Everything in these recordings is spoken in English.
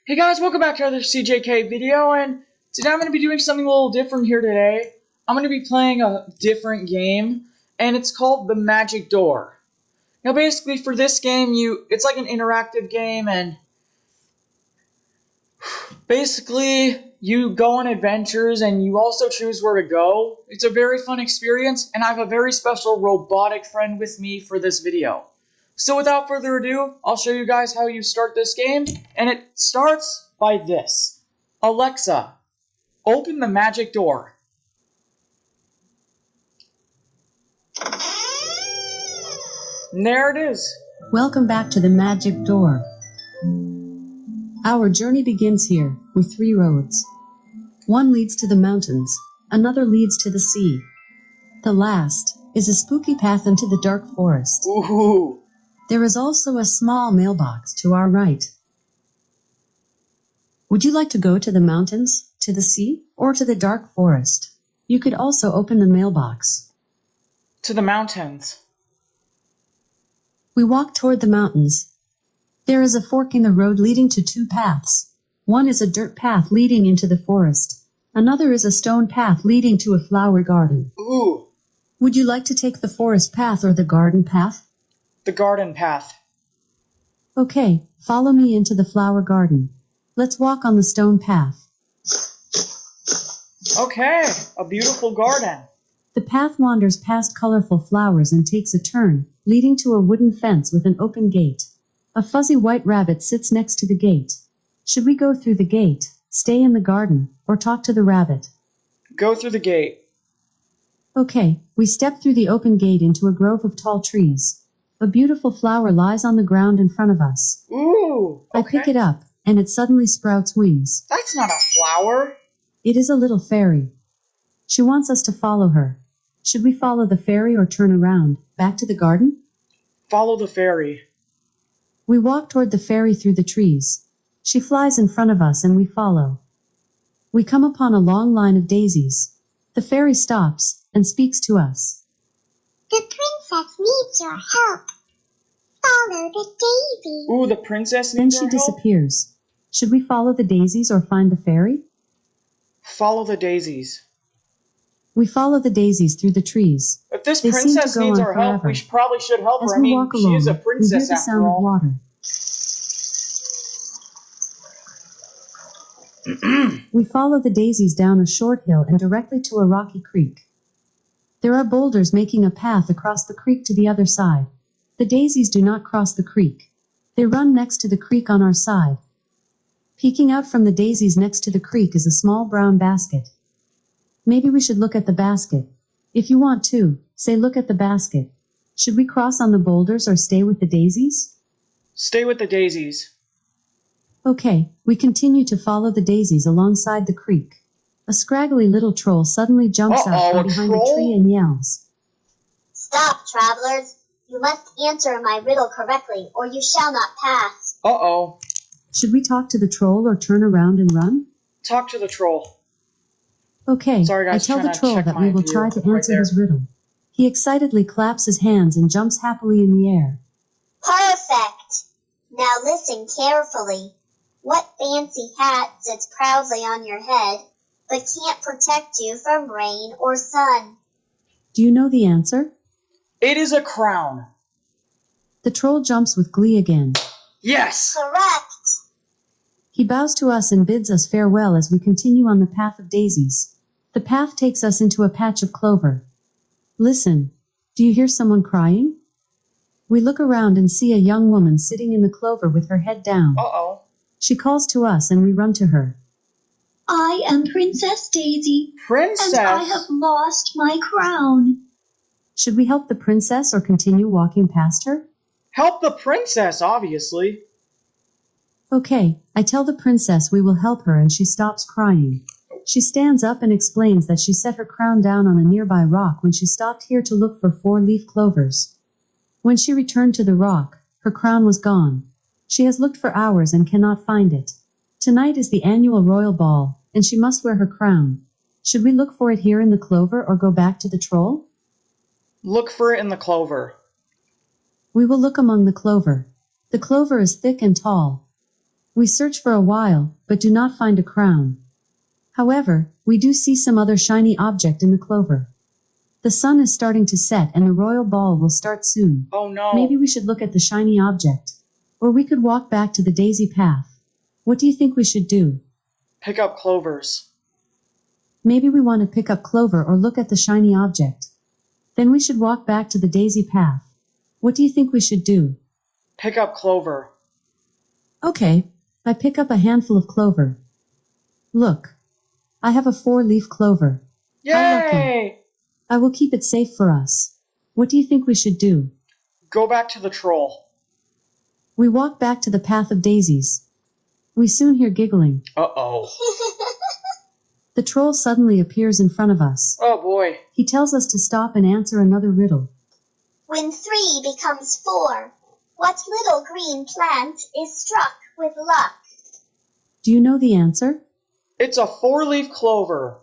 Hey guys, welcome back to another CJK video, and today I'm going to be doing something a little different here today. I'm going to be playing a different game, and it's called The Magic Door. Now basically for this game, it's like an interactive game, and basically you go on adventures and you also choose where to go. It's a very fun experience, and I have a very special robotic friend with me for this video. So without further ado, I'll show you guys how you start this game, and it starts by this. Alexa, open the magic door. And there it is. Welcome back to the magic door. Our journey begins here, with 3 roads. One leads to the mountains, another leads to the sea. The last is a spooky path into the dark forest. Ooh. There is also a small mailbox to our right. Would you like to go to the mountains, to the sea, or to the dark forest? You could also open the mailbox. To the mountains. We walk toward the mountains. There is a fork in the road leading to 2 paths. One is a dirt path leading into the forest. Another is a stone path leading to a flower garden. Ooh. Would you like to take the forest path or the garden path? The garden path. Okay, follow me into the flower garden. Let's walk on the stone path. Okay, a beautiful garden. The path wanders past colorful flowers and takes a turn, leading to a wooden fence with an open gate. A fuzzy white rabbit sits next to the gate. Should we go through the gate, stay in the garden, or talk to the rabbit? Go through the gate. Okay, we step through the open gate into a grove of tall trees. A beautiful flower lies on the ground in front of us. Ooh. Okay. I pick it up, and it suddenly sprouts wings. That's not a flower. It is a little fairy. She wants us to follow her. Should we follow the fairy or turn around, back to the garden? Follow the fairy. We walk toward the fairy through the trees. She flies in front of us and we follow. We come upon a long line of daisies. The fairy stops and speaks to us. The princess needs your help. Follow the daisy. Ooh, the princess Then needs she our help. disappears. Should we follow the daisies or find the fairy? Follow the daisies. We follow the daisies through the trees. If this They seem to princess go needs on our help, forever. we probably should help As her. I we mean, walk she along, is a we hear princess the after sound of all. water. We follow the daisies down a short hill and directly to a rocky creek. There are boulders making a path across the creek to the other side. The daisies do not cross the creek. They run next to the creek on our side. Peeking out from the daisies next to the creek is a small brown basket. Maybe we should look at the basket. If you want to, say look at the basket. Should we cross on the boulders or stay with the daisies? Stay with the daisies. Okay, we continue to follow the daisies alongside the creek. A scraggly little troll suddenly jumps out Uh-oh, from a behind troll? a tree and yells. Stop, travelers. You must answer my riddle correctly, or you shall not pass. Uh-oh. Should we talk to the troll or turn around and run? Talk to the troll. Okay, Sorry, guys, I tell the trying to troll check that my we will view try to right answer there. his riddle. He excitedly claps his hands and jumps happily in the air. Perfect. Now listen carefully. What fancy hat sits proudly on your head, but can't protect you from rain or sun? Do you know the answer? It is a crown. The troll jumps with glee again. Yes! Correct. He bows to us and bids us farewell as we continue on the path of daisies. The path takes us into a patch of clover. Listen, do you hear someone crying? We look around and see a young woman sitting in the clover with her head down. Uh-oh. She calls to us and we run to her. I am Princess Daisy, Princess! and I have lost my crown. Should we help the princess or continue walking past her? Help the princess, obviously. Okay, I tell the princess we will help her and she stops crying. She stands up and explains that she set her crown down on a nearby rock when she stopped here to look for 4-leaf clovers. When she returned to the rock, her crown was gone. She has looked for hours and cannot find it. Tonight is the annual royal ball, and she must wear her crown. Should we look for it here in the clover or go back to the troll? Look for it in the clover. We will look among the clover. The clover is thick and tall. We search for a while, but do not find a crown. However, we do see some other shiny object in the clover. The sun is starting to set and the royal ball will start soon. Oh no. Maybe we should look at the shiny object. Or we could walk back to the daisy path. What do you think we should do? Pick up clovers. Maybe we want to pick up clover or look at the shiny object. Then we should walk back to the daisy path. What do you think we should do? Pick up clover. Okay, I pick up a handful of clover. Look, I have a 4-leaf clover. Yay! I will keep it safe for us. What do you think we should do? Go back to the troll. We walk back to the path of daisies. We soon hear giggling. Uh-oh. The troll suddenly appears in front of us. Oh boy. He tells us to stop and answer another riddle. When 3 becomes 4, what little green plant is struck with luck? Do you know the answer? It's a 4-leaf clover.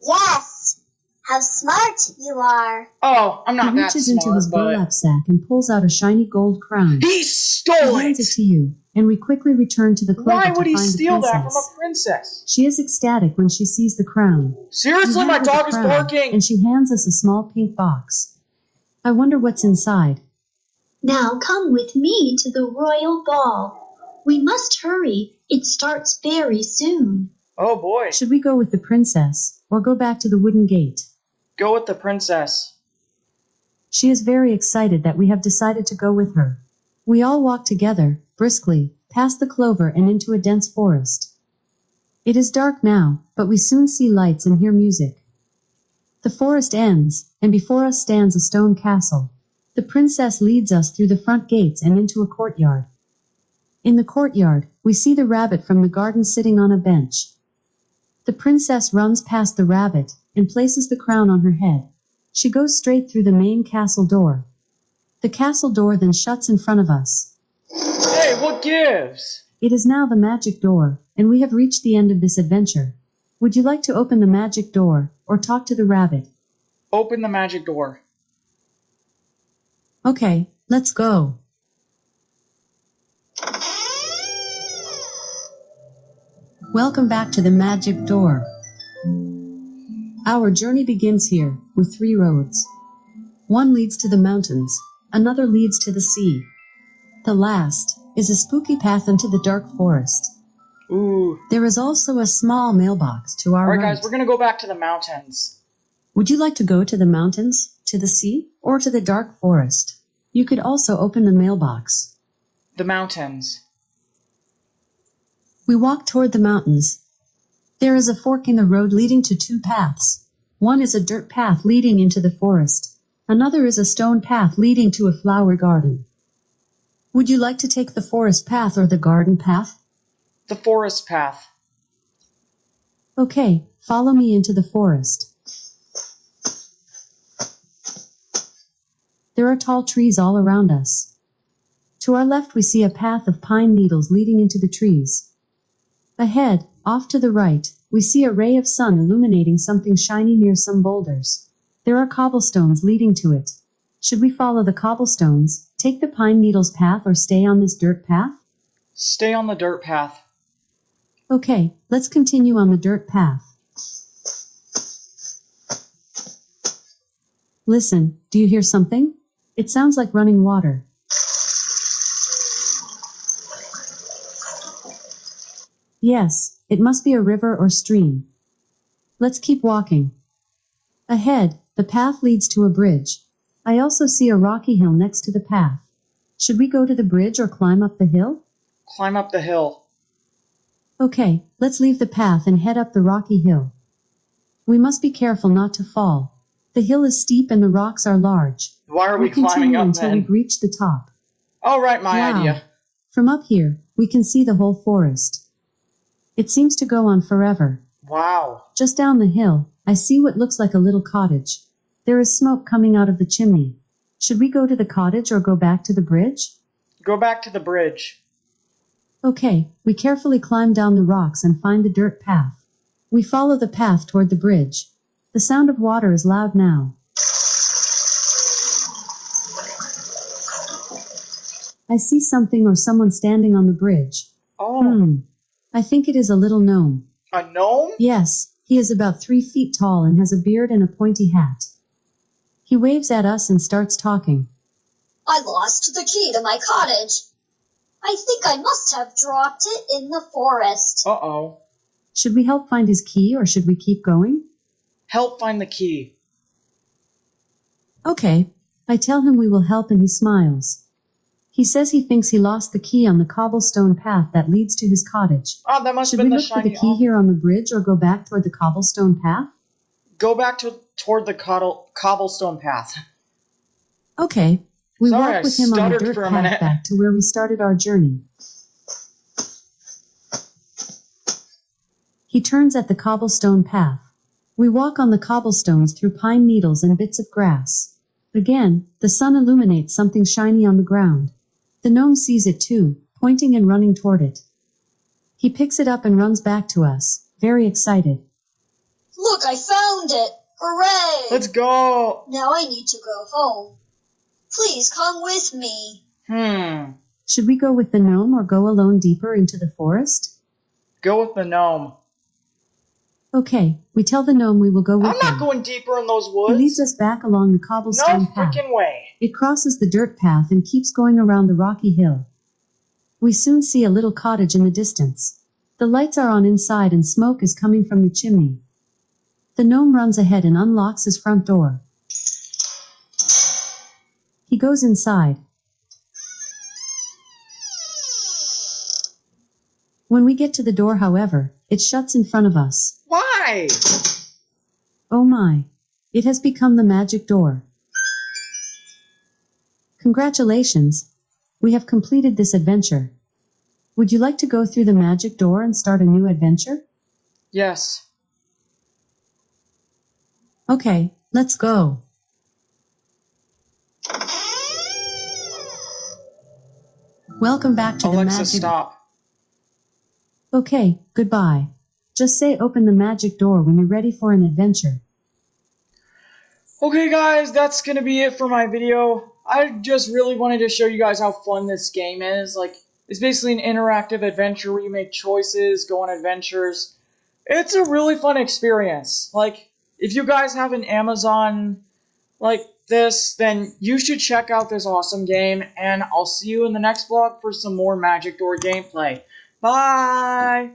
Yes! How smart you are! Oh, I'm not He that reaches into his smart, burlap sack and pulls out a shiny gold crown. He He stole hands it! it to you, and we quickly return to the clover Why to would he find the steal that from princess. a princess? She is ecstatic when she sees the crown. Seriously, We my hand her the dog is crown, barking! And she hands us a small pink box. I wonder what's inside. Now come with me to the royal ball. We must hurry. It starts very soon. Oh boy. Should we go with the princess, or go back to the wooden gate? Go with the princess. She is very excited that we have decided to go with her. We all walk together, briskly, past the clover and into a dense forest. It is dark now, but we soon see lights and hear music. The forest ends, and before us stands a stone castle. The princess leads us through the front gates and into a courtyard. In the courtyard, we see the rabbit from the garden sitting on a bench. The princess runs past the rabbit and places the crown on her head. She goes straight through the main castle door. The castle door then shuts in front of us. Hey, what gives? It is now the magic door, and we have reached the end of this adventure. Would you like to open the magic door, or talk to the rabbit? Open the magic door. Okay, let's go. Welcome back to the magic door. Our journey begins here, with 3 roads. One leads to the mountains, another leads to the sea. The last is a spooky path into the dark forest. Ooh. There is also a small mailbox to our Alright right. guys, we're gonna go back to the mountains. Would you like to go to the mountains, to the sea, or to the dark forest? You could also open the mailbox. The mountains. We walk toward the mountains. There is a fork in the road leading to 2 paths. One is a dirt path leading into the forest. Another is a stone path leading to a flower garden. Would you like to take the forest path or the garden path? The forest path. Okay, follow me into the forest. There are tall trees all around us. To our left we see a path of pine needles leading into the trees. Ahead, off to the right, we see a ray of sun illuminating something shiny near some boulders. There are cobblestones leading to it. Should we follow the cobblestones, take the pine needles path, or stay on this dirt path? Stay on the dirt path. Okay, let's continue on the dirt path. Listen, do you hear something? It sounds like running water. Yes, it must be a river or stream. Let's keep walking. Ahead, the path leads to a bridge. I also see a rocky hill next to the path. Should we go to the bridge or climb up the hill? Climb up the hill. Okay, let's leave the path and head up the rocky hill. We must be careful not to fall. The hill is steep and the rocks are large. Why are we We'll climbing continue up until then? we reach the top. Alright, my Wow. idea. From up here, we can see the whole forest. It seems to go on forever. Wow. Just down the hill, I see what looks like a little cottage. There is smoke coming out of the chimney. Should we go to the cottage or go back to the bridge? Go back to the bridge. Okay, we carefully climb down the rocks and find the dirt path. We follow the path toward the bridge. The sound of water is loud now. I see something or someone standing on the bridge. Oh, I think it is a little gnome. a gnome? Yes, he is about 3 feet tall and has a beard and a pointy hat. He waves at us and starts talking. I lost the key to my cottage. I think I must have dropped it in the forest. Uh-oh. Should we help find his key or should we keep going? Help find the key. Okay, I tell him we will help and he smiles. He says he thinks he lost the key on the cobblestone path that leads to his cottage. Oh, that must Should have we been the look for the shiny key here on the bridge or go back toward the cobblestone path? Go back toward the cobblestone path. Okay, we Sorry, walk I with him on the stuttered dirt for a path minute. back to where we started our journey. He turns at the cobblestone path. We walk on the cobblestones through pine needles and bits of grass. Again, the sun illuminates something shiny on the ground. The gnome sees it too, pointing and running toward it. He picks it up and runs back to us, very excited. Look, I found it! Hooray! Let's go. Now I need to go home. Please come with me. Should we go with the gnome or go alone deeper into the forest? Go with the gnome. Okay, we tell the gnome we will go with I'm not him. going deeper in those He woods. leads us back along the No cobblestone path. freaking way. It crosses the dirt path and keeps going around the rocky hill. We soon see a little cottage in the distance. The lights are on inside and smoke is coming from the chimney. The gnome runs ahead and unlocks his front door. He goes inside. When we get to the door, however, it shuts in front of us. Why? Oh my! It has become the magic door. Congratulations! We have completed this adventure. Would you like to go through the magic door and start a new adventure? Yes. Okay, let's go. Welcome back to the Alexa, magic... stop. Okay, goodbye. Just say open the magic door when you're ready for an adventure. Okay guys, that's gonna be it for my video. I just really wanted to show you guys how fun this game is. Like, it's basically an interactive adventure where you make choices, go on adventures. It's a really fun experience. Like, if you guys have an Amazon like this, then you should check out this awesome game, and I'll see you in the next vlog for some more Magic Door gameplay. Bye!